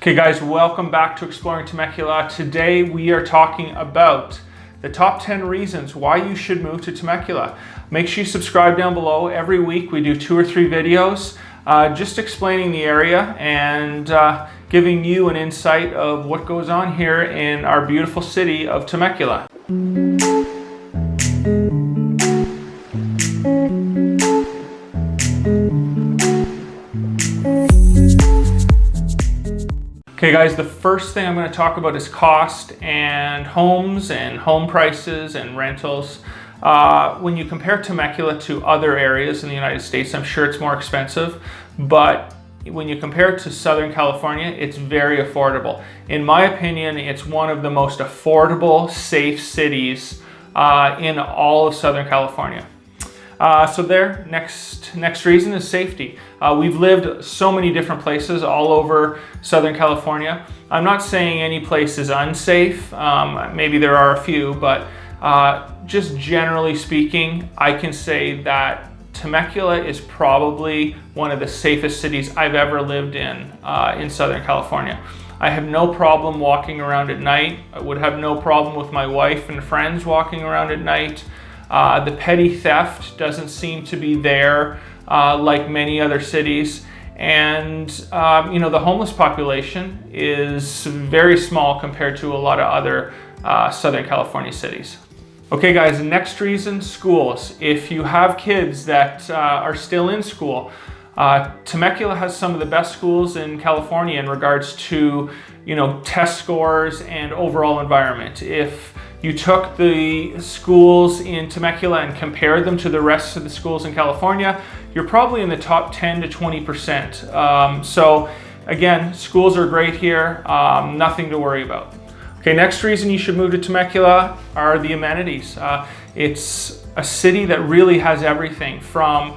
Okay guys, welcome back to Exploring Temecula. Today we are talking about the top 10 reasons why you should move to Temecula. Make sure you subscribe down below. Every week we do 2 or 3 videos just explaining the area and giving you an insight of what goes on here in our beautiful city of Temecula. Okay guys, the first thing I'm going to talk about is cost and homes and home prices and rentals. When you compare Temecula to other areas in the United States, I'm sure it's more expensive, but when you compare it to Southern California, it's very affordable. In my opinion, it's one of the most affordable, safe cities in all of Southern California. So next reason is safety. We've lived so many different places all over Southern California. I'm not saying any place is unsafe. Maybe there are a few, but just generally speaking, I can say that Temecula is probably one of the safest cities I've ever lived in Southern California. I have no problem walking around at night. I would have no problem with my wife and friends walking around at night. The petty theft doesn't seem to be there like many other cities, and the homeless population is very small compared to a lot of other Southern California cities. Okay guys, the next reason, schools. If you have kids that are still in school, Temecula has some of the best schools in California in regards to test scores and overall environment. If you took the schools in Temecula and compared them to the rest of the schools in California, you're probably in the top 10 to 20%. So again, schools are great here, nothing to worry about. Okay, next reason you should move to Temecula are the amenities. It's a city that really has everything from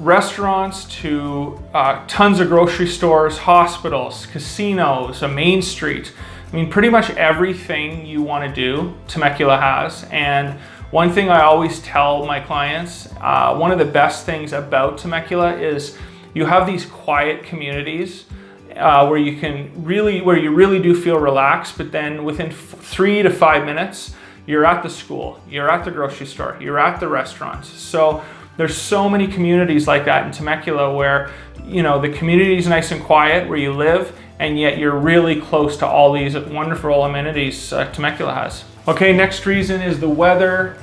restaurants to tons of grocery stores, hospitals, casinos, a main street. I mean, pretty much everything you want to do, Temecula has. And one thing I always tell my clients, one of the best things about Temecula is you have these quiet communities where you really do feel relaxed, but then within 3 to 5 minutes, you're at the school, you're at the grocery store, you're at the restaurants. So there's so many communities like that in Temecula where, the community is nice and quiet where you live, and yet you're really close to all these wonderful amenities Temecula has. Okay, next reason is the weather.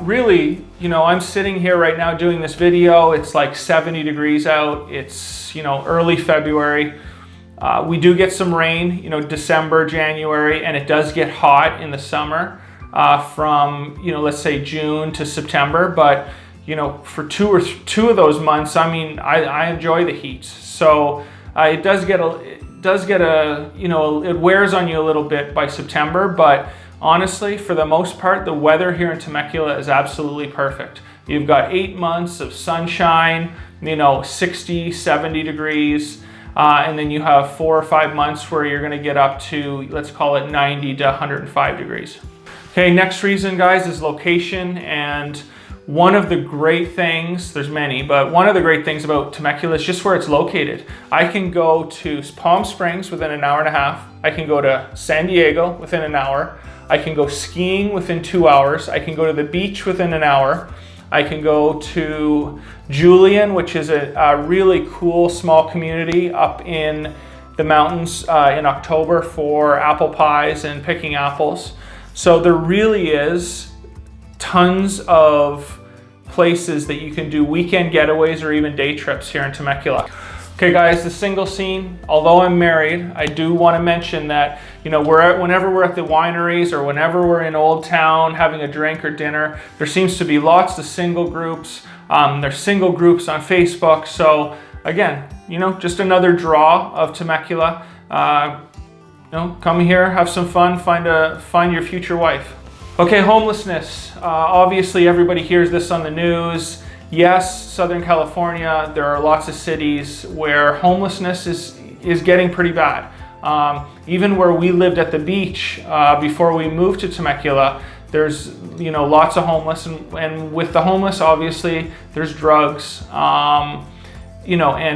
Really, I'm sitting here right now doing this video. It's like 70 degrees out. It's, early February. We do get some rain, December, January, and it does get hot in the summer from, let's say June to September. But, for two of those months, I mean, I enjoy the heat. So it does get it wears on you a little bit by September, but honestly, for the most part, the weather here in Temecula is absolutely perfect. You've got 8 months of sunshine, 60, 70 degrees, and then you have 4 or 5 months where you're gonna get up to, let's call it 90 to 105 degrees. Okay, next reason, guys, is location. And one of the great things, there's many, but one of the great things about Temecula is just where it's located. I can go to Palm Springs within an hour and a half. I can go to San Diego within an hour. I can go skiing within 2 hours. I can go to the beach within an hour. I can go to Julian, which is a really cool small community up in the mountains in October for apple pies and picking apples. So there really is tons of places that you can do weekend getaways or even day trips here in Temecula. Okay guys, the single scene, although I'm married, I do want to mention that, whenever we're at the wineries or whenever we're in Old Town having a drink or dinner, there seems to be lots of single groups. There's single groups on Facebook. So again, just another draw of Temecula. Come here, have some fun, find your future wife. Okay, homelessness. Obviously everybody hears this on the news. Yes, Southern California, there are lots of cities where homelessness is getting pretty bad. Even where we lived at the beach before we moved to Temecula, there's lots of homeless, and with the homeless, obviously, there's drugs, and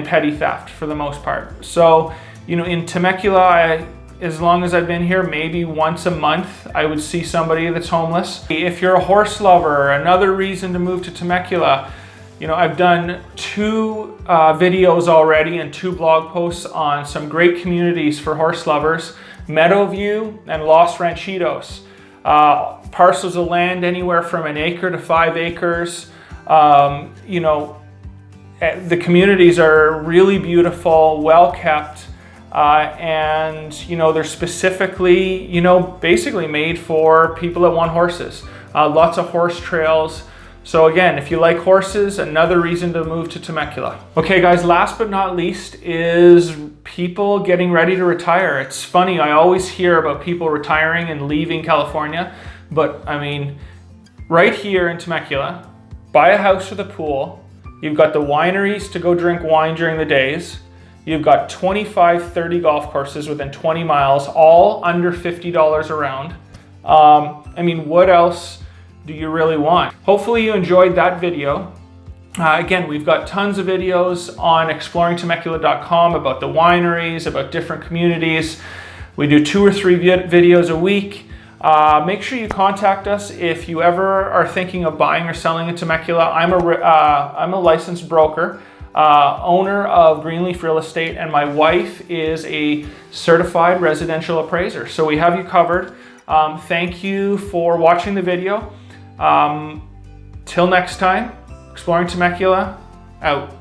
petty theft for the most part. So You know, in Temecula, as long as I've been here, maybe once a month, I would see somebody that's homeless. If you're a horse lover, another reason to move to Temecula, you know, I've done 2 videos already and 2 blog posts on some great communities for horse lovers, Meadowview and Los Ranchitos. Parcels of land anywhere from 1 acre to 5 acres. You know, the communities are really beautiful, well kept. And you know, they're specifically, you know, basically made for people that want horses. Lots of horse trails. So again, if you like horses, another reason to move to Temecula. Okay guys, last but not least is people getting ready to retire. It's funny, I always hear about people retiring and leaving California, but I mean, right here in Temecula, buy a house with a pool. You've got the wineries to go drink wine during the days. You've got 25, 30 golf courses within 20 miles, all under $50 a round. I mean, what else do you really want? Hopefully you enjoyed that video. Again, we've got tons of videos on exploringtemecula.com about the wineries, about different communities. We do 2 or 3 videos a week. Make sure you contact us if you ever are thinking of buying or selling in Temecula. I'm a licensed broker. Owner of Greenleaf Real Estate, and my wife is a certified residential appraiser. So we have you covered. Thank you for watching the video. Till next time, Exploring Temecula, out.